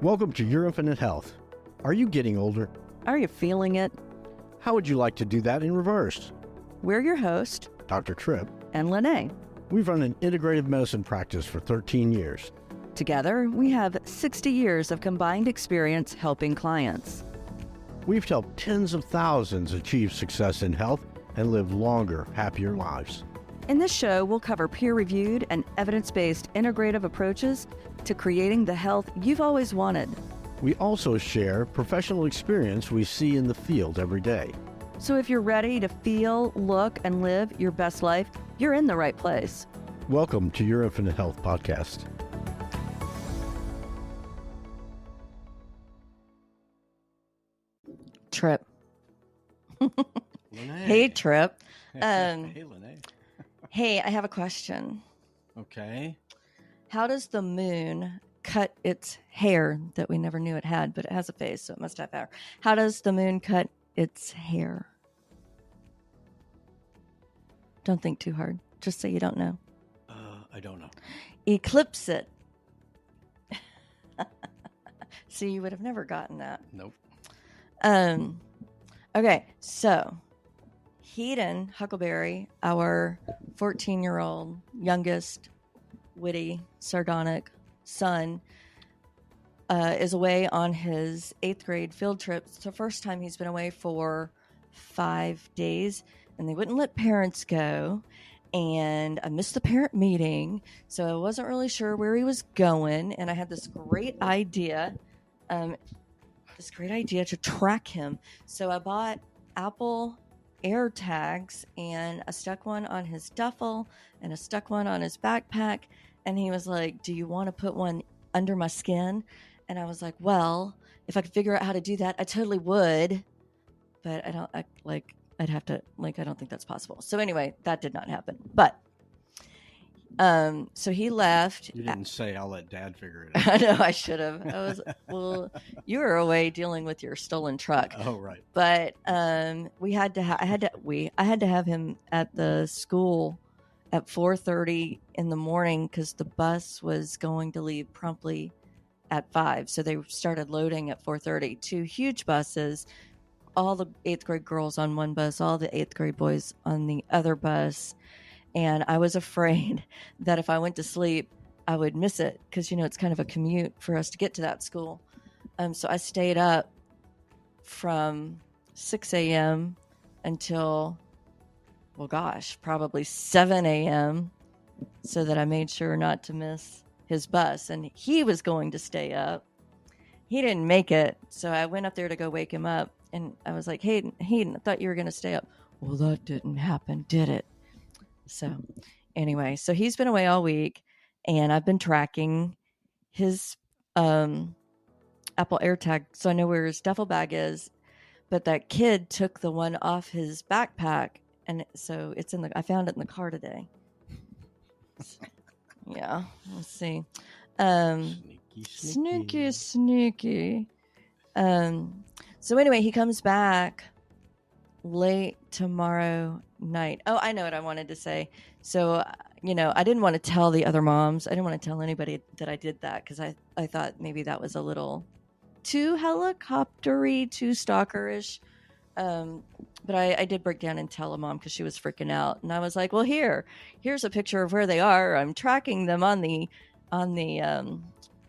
Welcome to Your Infinite Health. Are you getting older? Are you feeling it? How would you like to do that in reverse? We're your host, Dr. Tripp. and Lene. We've run an integrative medicine practice for 13 years. Together, we have 60 years of combined experience helping clients. We've helped tens of thousands achieve success in health and live longer, happier lives. In this show, we'll cover peer-reviewed and evidence-based integrative approaches to creating the health you've always wanted. We also share professional experience we see in the field every day. So if you're ready to feel, look, and live your best life, you're in the right place. Welcome to Your Infinite Health podcast. Tripp. Lene. Hey, Tripp. Hey, Lene. Hey, I have a question. Okay. How does the moon cut its hair that we never knew it had, but it has a face, so it must have hair? How does the moon cut its hair? Don't think too hard. Just say you don't know. I don't know. Eclipse it. See, you would have never gotten that. Nope. Okay, so Heaton Huckleberry, our 14-year-old youngest, witty, sardonic son, is away on his 8th grade field trip. It's the first time he's been away for 5 days, and they wouldn't let parents go. And I missed the parent meeting, so I wasn't really sure where he was going. And I had this great idea, to track him. So I bought Apple Air tags, and I stuck one on his duffel and I stuck one on his backpack. And he was like, "Do you want to put one under my skin?" And I was like, "Well, if I could figure out how to do that, I totally would. But I don't think that's possible." So anyway, that did not happen. But so he left. You didn't say, "I'll let Dad figure it out." I know I should have. Well, you were away dealing with your stolen truck. Oh, right. But I had to have him at the school at 4:30 in the morning because the bus was going to leave promptly at 5. So they started loading at 4:30. 2 huge buses, all the 8th grade girls on one bus, all the 8th grade boys on the other bus. And I was afraid that if I went to sleep, I would miss it because, it's kind of a commute for us to get to that school. So I stayed up from 6 a.m. until, probably 7 a.m. so that I made sure not to miss his bus. And he was going to stay up. He didn't make it. So I went up there to go wake him up. And I was like, Hayden, I thought you were going to stay up. Well, that didn't happen, did it? So anyway, so he's been away all week, and I've been tracking his Apple AirTag, so I know where his duffel bag is. But that kid took the one off his backpack, and so I found it in the car today. Yeah, let's see. Sneaky. So anyway, he comes back late tomorrow night. Oh, I know what I wanted to say. So, I didn't want to tell the other moms. I didn't want to tell anybody that I did that because I thought maybe that was a little too helicopter-y, too stalkerish. But I did break down and tell a mom because she was freaking out. And I was like, well, here's a picture of where they are. I'm tracking them on the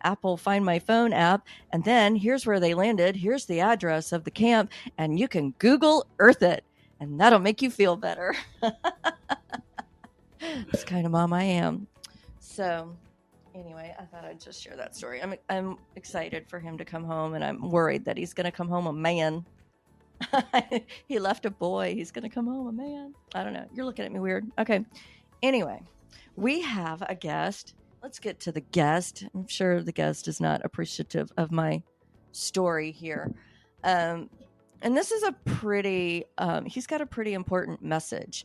Apple Find My Phone app, and then here's where they landed. Here's the address of the camp, and you can Google Earth it, and that'll make you feel better. That's kind of mom I am. So anyway, I thought I'd just share that story. I'm excited for him to come home, and I'm worried that he's going to come home a man. He left a boy. He's going to come home a man. I don't know. You're looking at me weird. Okay. Anyway, we have a guest. Let's get to the guest. I'm sure the guest is not appreciative of my story here. And this is he's got a pretty important message.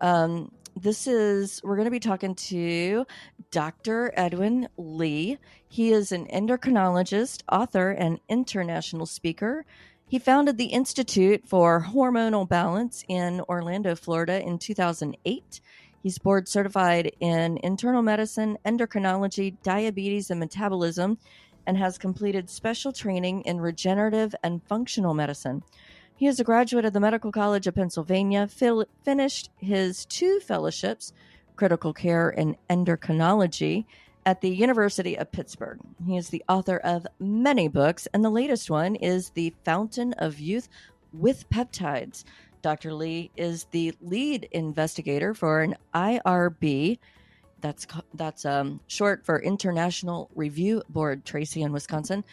We're going to be talking to Dr. Edwin Lee. He is an endocrinologist, author, and international speaker. He founded the Institute for Hormonal Balance in Orlando, Florida in 2008. He's board certified in internal medicine, endocrinology, diabetes, and metabolism. and has completed special training in regenerative and functional medicine. He is a graduate of the Medical College of Pennsylvania, finished his 2 fellowships, critical care and endocrinology, at the University of Pittsburgh. He is the author of many books, and the latest one is The Fountain of Youth with Peptides. Dr. Lee is the lead investigator for an IRB. That's short for International Review Board, Tracy, in Wisconsin.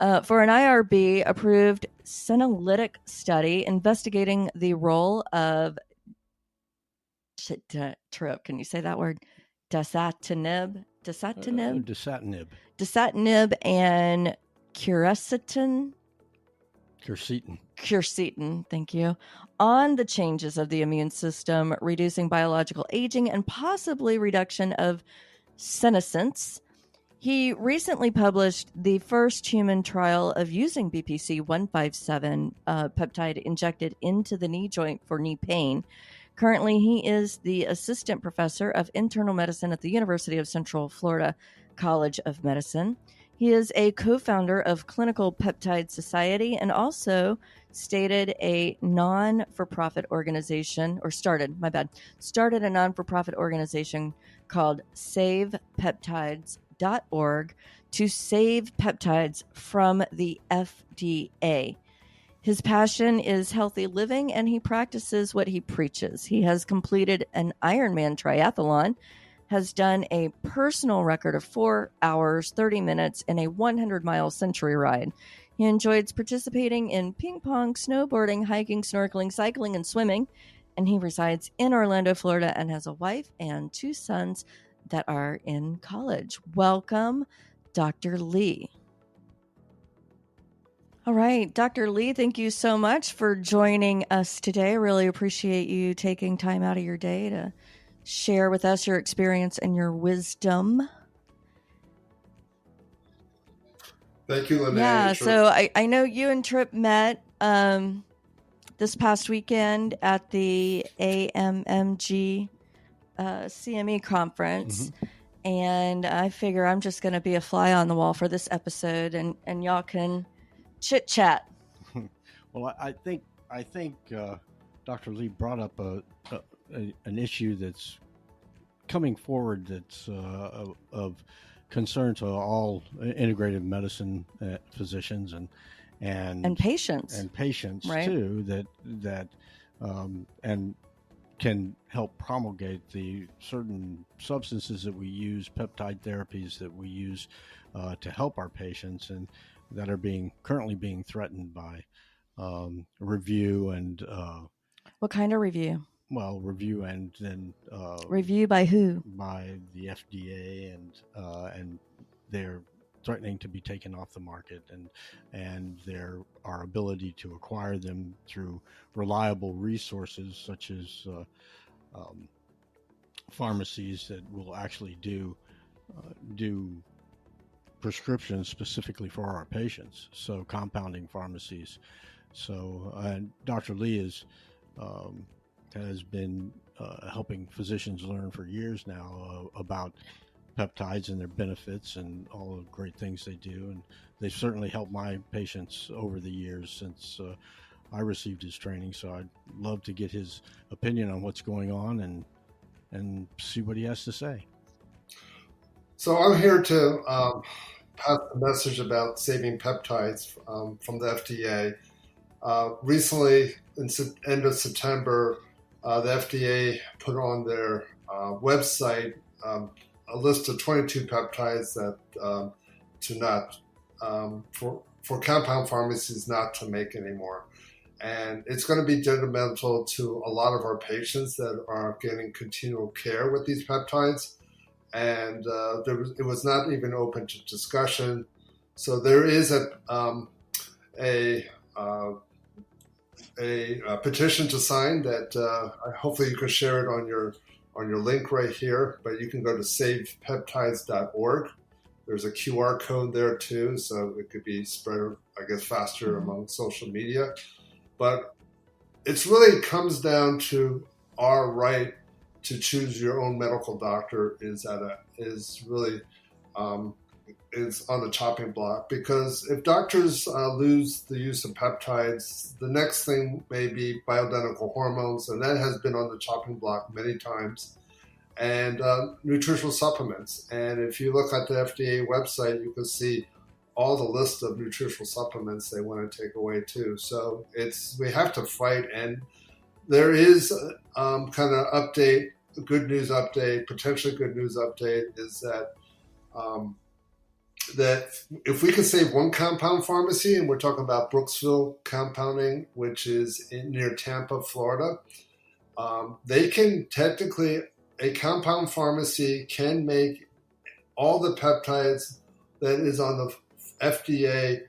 For an IRB approved senolytic study investigating the role of Trip. Can you say that word? Dasatinib and quercetin, thank you, on the changes of the immune system, reducing biological aging and possibly reduction of senescence. He recently published the first human trial of using BPC 157 peptide injected into the knee joint for knee pain. Currently, he is the assistant professor of internal medicine at the University of Central Florida College of Medicine. He is a co-founder of Clinical Peptide Society and also started a non-for-profit organization called SavePeptides.org to save peptides from the FDA. His passion is healthy living, and he practices what he preaches. He has completed an Ironman triathlon, has done a personal record of 4 hours, 30 minutes in a 100-mile century ride. He enjoys participating in ping pong, snowboarding, hiking, snorkeling, cycling, and swimming. And he resides in Orlando, Florida, and has a wife and 2 sons that are in college. Welcome, Dr. Lee. All right, Dr. Lee, thank you so much for joining us today. I really appreciate you taking time out of your day to share with us your experience and your wisdom. Thank you, Lene. Yeah, so I know you and Trip met this past weekend at the AMMG CME conference. Mm-hmm. And I figure I'm just going to be a fly on the wall for this episode, and y'all can chit chat. Well, I think Dr. Lee brought up an issue that's coming forward that's of concern to all integrative medicine physicians and patients right? too, that and can help promulgate the certain substances that we use, peptide therapies that we use to help our patients, and that are currently being threatened by review and what kind of review? Well, review and then review by who? By the FDA, and they're threatening to be taken off the market, and our ability to acquire them through reliable resources such as pharmacies that will actually do prescriptions specifically for our patients, so compounding pharmacies. So Dr. Lee has been helping physicians learn for years now about peptides and their benefits and all the great things they do, and they've certainly helped my patients over the years since I received his training. So I'd love to get his opinion on what's going on and see what he has to say. So I'm here to pass a message about saving peptides from the FDA. Recently, in end of September, the FDA put on their website a list of 22 peptides that for compound pharmacies not to make anymore. And it's going to be detrimental to a lot of our patients that are getting continual care with these peptides. And it was not even open to discussion. So there is a petition to sign that hopefully you can share it on your link right here. But you can go to savepeptides.org. There's a QR code there too, so it could be spread, I guess, faster among social media. But it really comes down to our right to choose your own medical doctor is really is on the chopping block, because if doctors lose the use of peptides, the next thing may be bioidentical hormones, and that has been on the chopping block many times, and nutritional supplements. And if you look at the FDA website, you can see all the list of nutritional supplements they want to take away too. So we have to fight, and there is kind of update, a good news update, potentially good news update is that that if we can save one compound pharmacy, and we're talking about Brooksville Compounding, which is near Tampa, Florida, they can technically, a compound pharmacy can make all the peptides that is on the FDA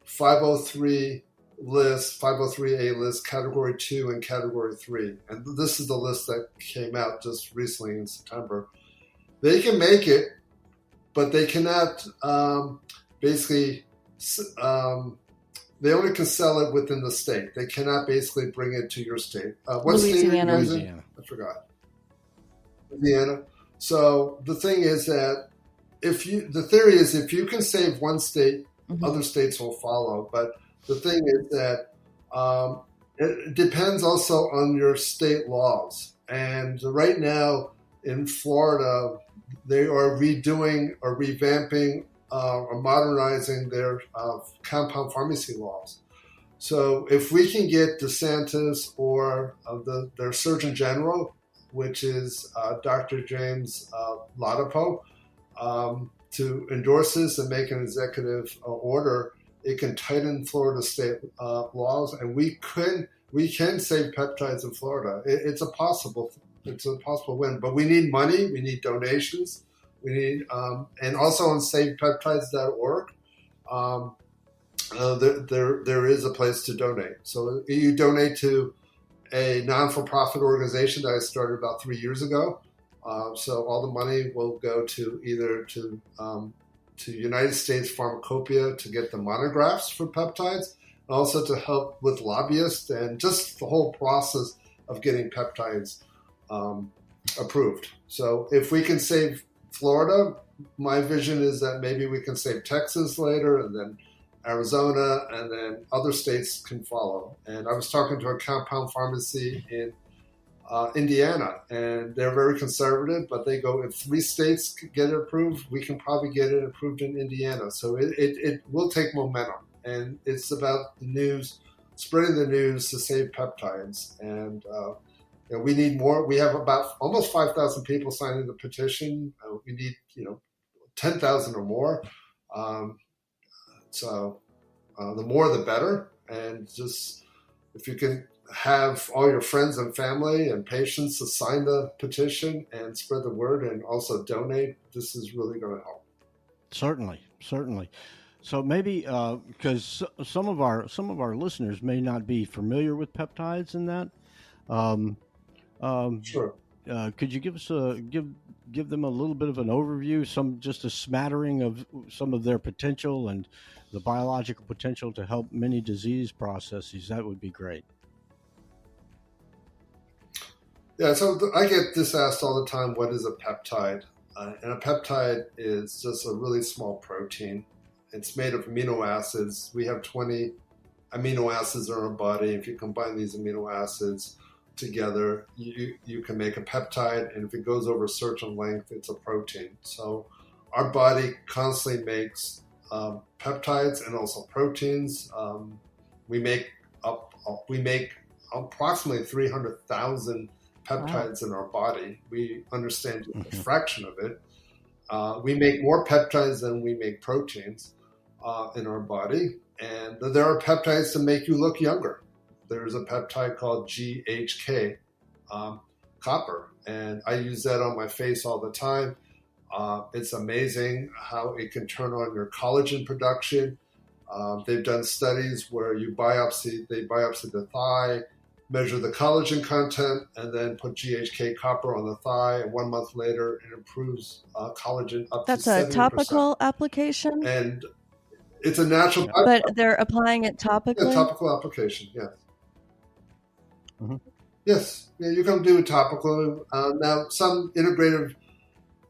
503 list, 503A list, category 2 and category 3. And this is the list that came out just recently in September. They can make it, but they cannot basically, they only can sell it within the state. They cannot basically bring it to your state. What state are you using? Louisiana. I forgot. Louisiana. So the thing is that the theory is if you can save one state, other states will follow. But the thing is that it depends also on your state laws. And right now in Florida, they are redoing or revamping or modernizing their compound pharmacy laws. So if we can get DeSantis or their Surgeon General, which is Dr. James Ladapo, to endorse this and make an executive order, it can tighten Florida state laws, and we can save peptides in Florida. It's a possible win, but we need money, we need donations, we need, and also on SavePeptides.org, there is a place to donate. So you donate to a non-for-profit organization that I started about 3 years ago. So all the money will go to either to United States Pharmacopoeia to get the monographs for peptides, and also to help with lobbyists and just the whole process of getting peptides approved. So if we can save Florida, my vision is that maybe we can save Texas later, and then Arizona, and then other states can follow. And I was talking to a compound pharmacy in Indiana, and they're very conservative, but they go, if 3 states get it approved, we can probably get it approved in Indiana. So it will take momentum, and it's about the news, spreading the news to save peptides. And we need more. We have about almost 5,000 people signing the petition. We need 10,000 or more. So the more the better. And just if you can have all your friends and family and patients to sign the petition and spread the word and also donate, this is really going to help. Certainly. So maybe because some of our listeners may not be familiar with peptides and that. Sure. Could you give us give them a little bit of an overview, just a smattering of some of their potential and the biological potential to help many disease processes? That would be great. Yeah, so I get this asked all the time, what is a peptide? And a peptide is just a really small protein. It's made of amino acids. We have 20 amino acids in our body. If you combine these amino acids together, you can make a peptide, and if it goes over a certain length, it's a protein. So our body constantly makes peptides and also proteins. We make approximately 300,000 peptides in our body. We understand a fraction of it. We make more peptides than we make proteins in our body, and there are peptides to make you look younger. There's a peptide called GHK, copper, and I use that on my face all the time. It's amazing how it can turn on your collagen production. They've done studies where they biopsy the thigh, measure the collagen content, and then put GHK copper on the thigh. And 1 month later, it improves collagen up to 70%. That's a topical application? And it's a natural... But they're applying it topically? Yeah, topical application, yes. Yes, yeah, you can do it topical. Now, some integrative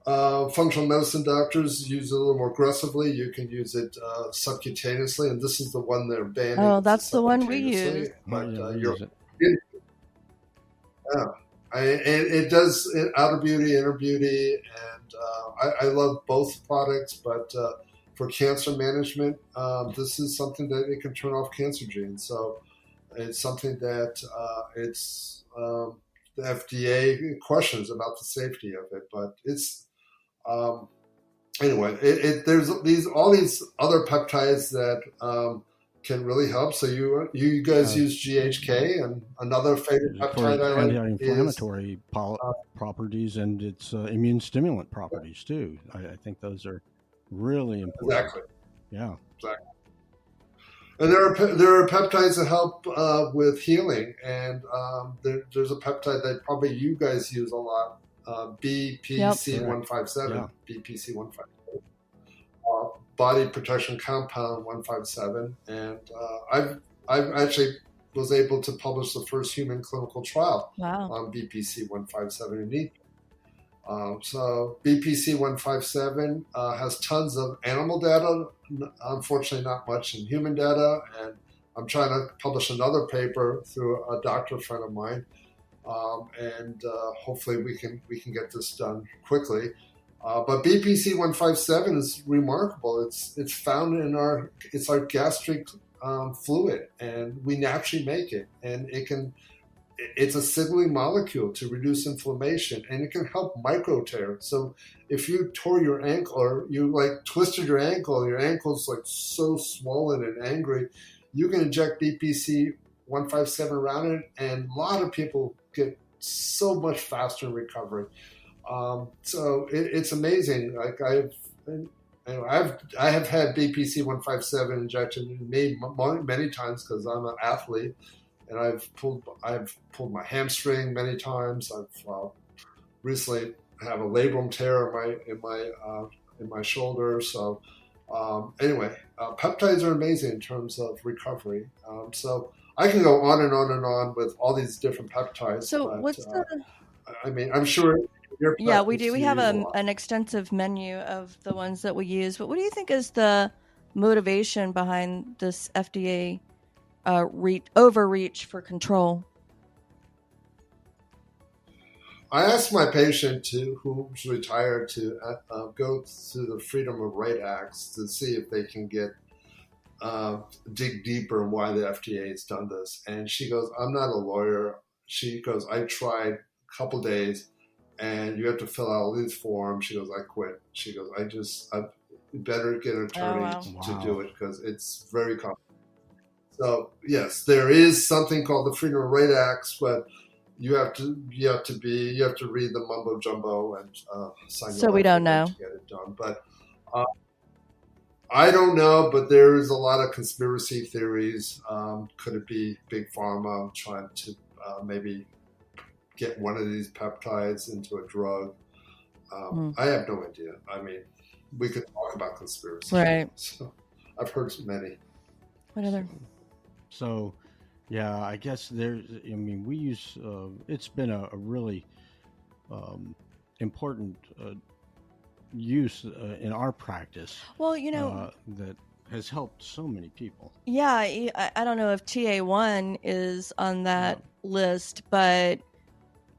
Functional medicine doctors use it a little more aggressively. You can use it subcutaneously, and this is the one they're banning. Oh, that's the one we use. But we you're, use it. yeah, it does outer beauty, inner beauty, and I love both products. But for cancer management, this is something that it can turn off cancer genes. So it's something that the FDA questions about the safety of it, but it's anyway. There's all these other peptides that can really help. So you guys use GHK, and another favorite peptide I like anti-inflammatory properties and its immune stimulant properties too. I think those are really important. Exactly. Yeah. Exactly. And there are peptides that help with healing, and there's a peptide that probably you guys use a lot, BPC157, BPC157, body protection compound 157, and I've actually was able to publish the first human clinical trial on BPC157 in E. So BPC157 has tons of animal data, unfortunately not much in human data, and I'm trying to publish another paper through a doctor friend of mine, and hopefully we can get this done quickly. But BPC157 is remarkable. It's found in our gastric fluid, and we naturally make it, and it's a signaling molecule to reduce inflammation, and it can help micro tear. So if you tore your ankle, or you like twisted your ankle's like so swollen and angry, you can inject BPC157 around it, and a lot of people get so much faster in recovery. So it's amazing. Like I have had BPC157 injected in me many times because I'm an athlete. And I've pulled my hamstring many times. I've recently have a labrum tear in my shoulder. So anyway, peptides are amazing in terms of recovery. So I can go on and on and on with all these different peptides. So but, what's the? I mean, I'm sure. Yeah, we do. We have an extensive menu of the ones that we use. But what do you think is the motivation behind this FDA? Overreach for control? I asked my patient who's retired to go through the Freedom of Right Acts to see if they can dig deeper in why the FDA has done this. And she goes, "I'm not a lawyer." She goes, "I tried a couple days, and you have to fill out all these forms." She goes, "I quit." She goes, I better get an attorney to do it because it's very complicated." So yes, there is something called the Freedom of Right Acts, but you have to read the mumbo jumbo and sign. So we don't know to get it done, but I don't know. But there is a lot of conspiracy theories. Could it be big pharma trying to maybe get one of these peptides into a drug? I have no idea. I mean, we could talk about conspiracy. Right. So I've heard many. What other? So, yeah, I guess we use, it's been a really important use in our practice. Well, that has helped so many people. Yeah, I don't know if TA1 is on that list, but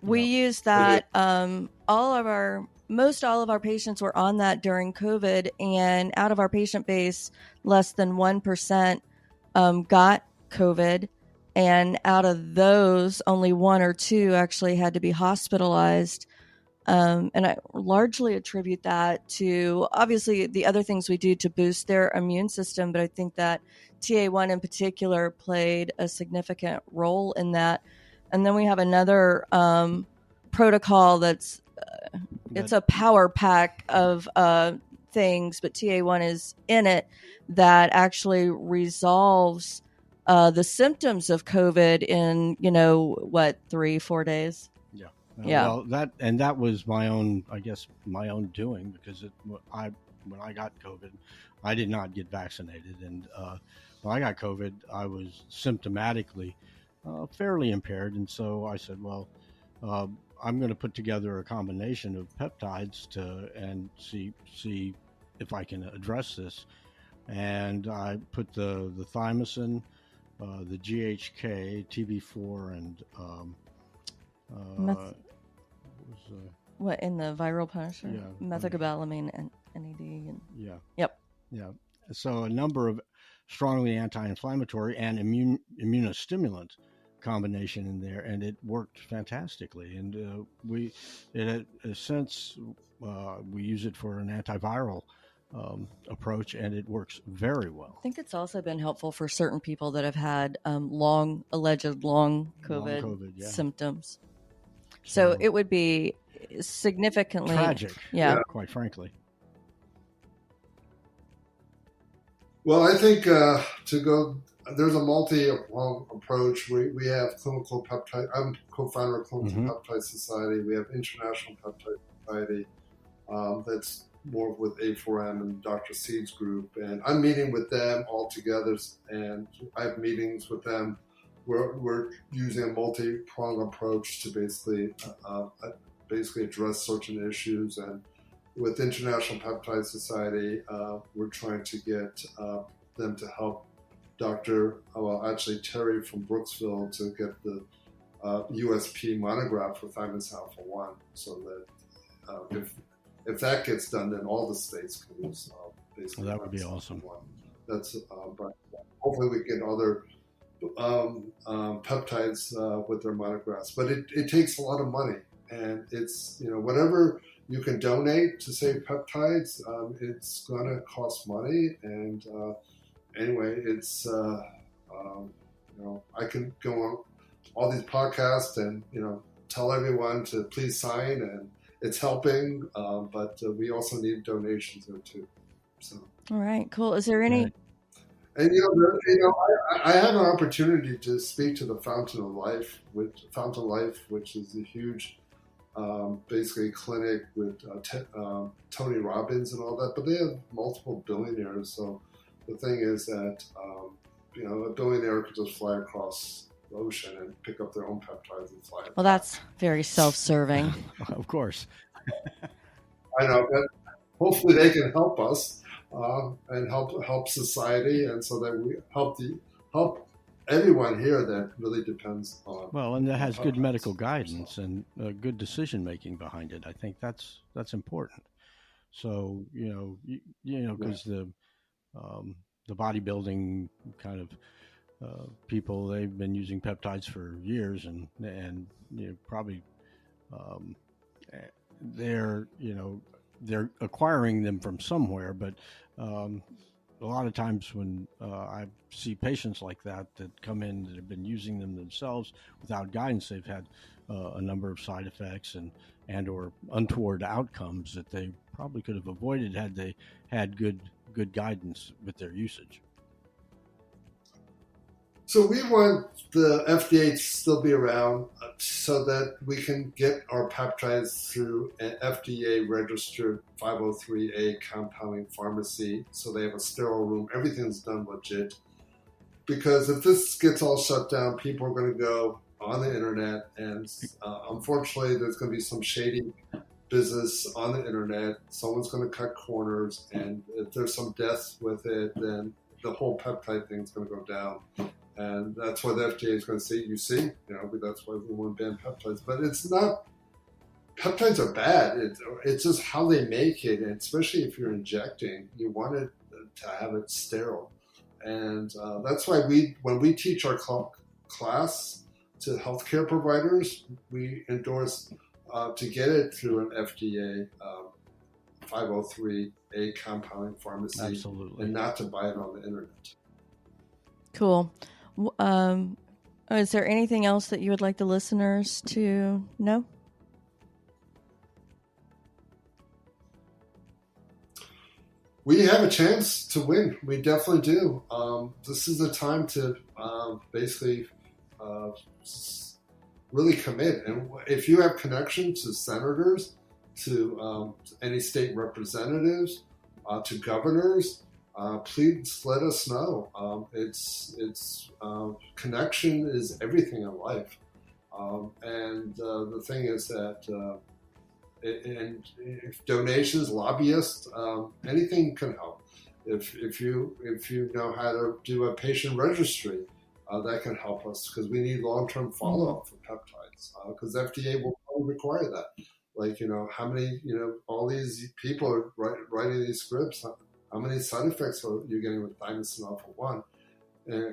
we use that. Most all of our patients were on that during COVID, and out of our patient base, less than 1% got COVID, and out of those, only 1 or 2 actually had to be hospitalized. And I largely attribute that to obviously the other things we do to boost their immune system, but I think that TA1 in particular played a significant role in that. And then we have another protocol that's it's a power pack of things, but TA1 is in it that actually resolves the symptoms of COVID in 3-4 days. Yeah. Well, that was my own doing, because when I got COVID, I did not get vaccinated, and when I got COVID, I was symptomatically fairly impaired, and so I said, well, I'm going to put together a combination of peptides and see if I can address this. And I put the thymosin, the GHK, TB4, and what in the viral punisher? Yeah, Methylcobalamin and NAD. And... Yeah. Yep. Yeah. So a number of strongly anti-inflammatory and immunostimulant combination in there, and it worked fantastically. And we use it for an antiviral approach, and it works very well. I think it's also been helpful for certain people that have had alleged long COVID symptoms. So it would be significantly tragic, quite frankly. Well, I think there's a multi-pronged approach. We have clinical peptide. I'm co-founder of Clinical Peptide Society. We have International Peptide Society. That's more with A4M and Dr. Seed's group, and I'm meeting with them all together, and I have meetings with them. We're using a multi-pronged approach to basically address certain issues. And with International Peptide Society, we're trying to get them to help Terry from Brooksville to get the USP monograph for thymus alpha 1, so that if that gets done, then all the states can use basically. Well, that would be awesome. That's but hopefully we get other peptides with their monographs. But it takes a lot of money, and it's whatever you can donate to save peptides, it's going to cost money. And anyway, it's I can go on all these podcasts and tell everyone to please sign, and it's helping, but we also need donations there too. So. All right, cool. Is there any? And I have an opportunity to speak to the Fountain of Life, which is a huge, basically clinic with Tony Robbins and all that. But they have multiple billionaires. So the thing is that a billionaire could just fly across the ocean and pick up their own peptides and fly. Well, that's very self-serving. Of course. I know, but hopefully they can help us. And help society, and so that we help everyone here that really depends on. Well, and that has good medical guidance and good decision making behind it. I think that's important. So because the bodybuilding kind of people, they've been using peptides for years, and probably they're acquiring them from somewhere, but a lot of times when I see patients like that come in that have been using them themselves without guidance, they've had a number of side effects and or untoward outcomes that they probably could have avoided had they had good guidance with their usage. So we want the FDA to still be around so that we can get our peptides through an FDA-registered 503A compounding pharmacy, so they have a sterile room. Everything's done legit. Because if this gets all shut down, people are going to go on the internet, and unfortunately, there's going to be some shady business on the internet. Someone's going to cut corners, and if there's some deaths with it, then the whole peptide thing is going to go down. And that's why the FDA is going to say, that's why we want to ban peptides. But it's not, peptides are bad. It's just how they make it. And especially if you're injecting, you want it to have it sterile. And that's why when we teach our class to healthcare providers, we endorse to get it through an FDA 503A compounding pharmacy. Absolutely. And not to buy it on the internet. Cool. Is there anything else that you would like the listeners to know? We have a chance to win. We definitely do. This is a time to basically really commit. And if you have connections to senators, to any state representatives, to governors, please let us know. It's connection is everything in life. And the thing is that, and if donations, lobbyists, anything can help. If you know how to do a patient registry, that can help us because we need long-term follow-up for peptides because FDA will probably require that. Like, how many, all these people are writing these scripts. How many side effects are you getting with thymosin alpha 1?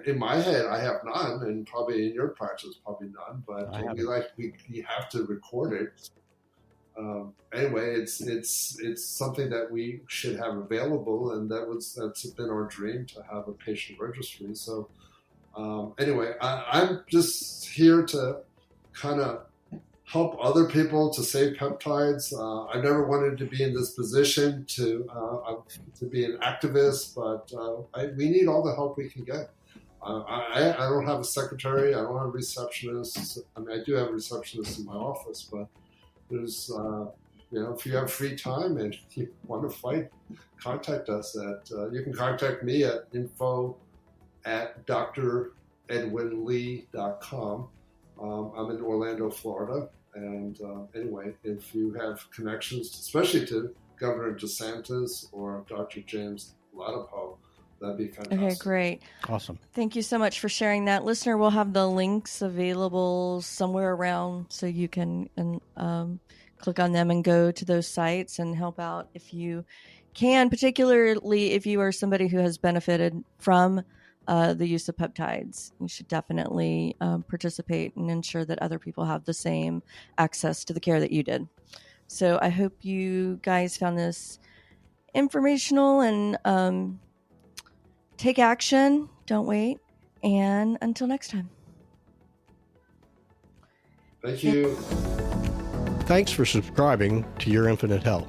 In my head, I have none, and probably in your practice, probably none. But we have to record it. Anyway, it's something that we should have available, and that's been our dream to have a patient registry. So anyway, I'm just here to kind of help other people to save peptides. I never wanted to be in this position to be an activist, but we need all the help we can get. I don't have a secretary. I don't have a receptionist. I mean, I do have a receptionist in my office, but there's, if you have free time and you want to fight, contact us you can contact me at info@dredwinlee.com. I'm in Orlando, Florida. And anyway, if you have connections, especially to Governor DeSantis or Dr. James Ladapo, that'd be fantastic. Okay, great. Awesome. Thank you so much for sharing that. Listener, we'll have the links available somewhere around so you can click on them and go to those sites and help out if you can, particularly if you are somebody who has benefited from the use of peptides. You should definitely participate and ensure that other people have the same access to the care that you did. So I hope you guys found this informational and take action. Don't wait. And until next time. Thank you. Thanks for subscribing to Your Infinite Health.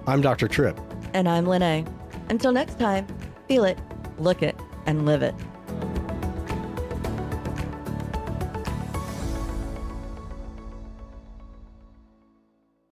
I'm Dr. Tripp. And I'm Lene. Until next time, feel it, look it, and live it.